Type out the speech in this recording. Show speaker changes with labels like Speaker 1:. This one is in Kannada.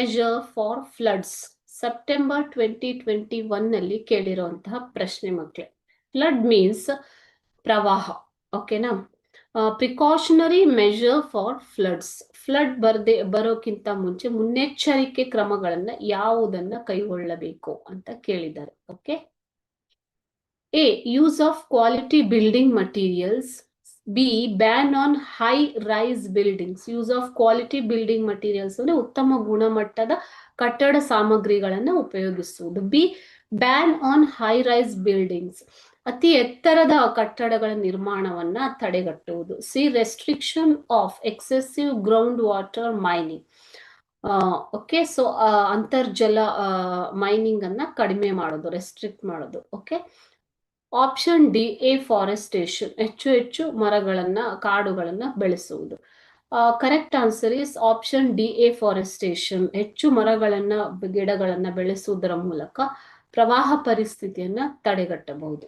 Speaker 1: ಮೆಜರ್ ಫಾರ್ ಫ್ಲಡ್ಸ್ ಸೆಪ್ಟೆಂಬರ್ 2021 ನಲ್ಲಿ ಕೇಳಿರುವಂತಹ ಪ್ರಶ್ನೆ ಮಕ್ಕಳೇ. ಫ್ಲಡ್ ಮೀನ್ಸ್ ಪ್ರವಾಹ, ಓಕೆನಾ. Precautionary measure for floods, flood ಬರೋಕ್ಕಿಂತ ಮುಂಚೆ ಮುನ್ನೆಚ್ಚರಿಕೆ ಕ್ರಮಗಳನ್ನ ಯಾವುದನ್ನ ಕೈಗೊಳ್ಳಬೇಕು ಅಂತ ಕೇಳಿದ್ದಾರೆ. Okay. A, use of quality building materials. B, ban on high rise buildings. Use of quality building materials ಅಂದ್ರೆ ಉತ್ತಮ ಗುಣಮಟ್ಟದ ಕಟ್ಟಡ ಸಾಮಗ್ರಿಗಳನ್ನ ಉಪಯೋಗಿಸುವುದು. B, ban on high rise buildings, ಅತಿ ಎತ್ತರದ ಕಟ್ಟಡಗಳ ನಿರ್ಮಾಣವನ್ನ ತಡೆಗಟ್ಟುವುದು. C, restriction of excessive ground water mining. Okay, so ಅಂತರ್ಜಲ ಮೈನಿಂಗ್ ಅನ್ನ ಕಡಿಮೆ ಮಾಡೋದು, ರೆಸ್ಟ್ರಿಕ್ಟ್ ಮಾಡೋದು. Okay. Option D, A, forestation, ಹೆಚ್ಚು ಹೆಚ್ಚು ಮರಗಳನ್ನ ಕಾಡುಗಳನ್ನ ಬೆಳೆಸುವುದು. Correct answer is option D, A, forestation. ಹೆಚ್ಚು ಮರಗಳನ್ನ ಗಿಡಗಳನ್ನ ಬೆಳೆಸುವುದರ ಮೂಲಕ ಪ್ರವಾಹ ಪರಿಸ್ಥಿತಿಯನ್ನ ತಡೆಗಟ್ಟಬಹುದು.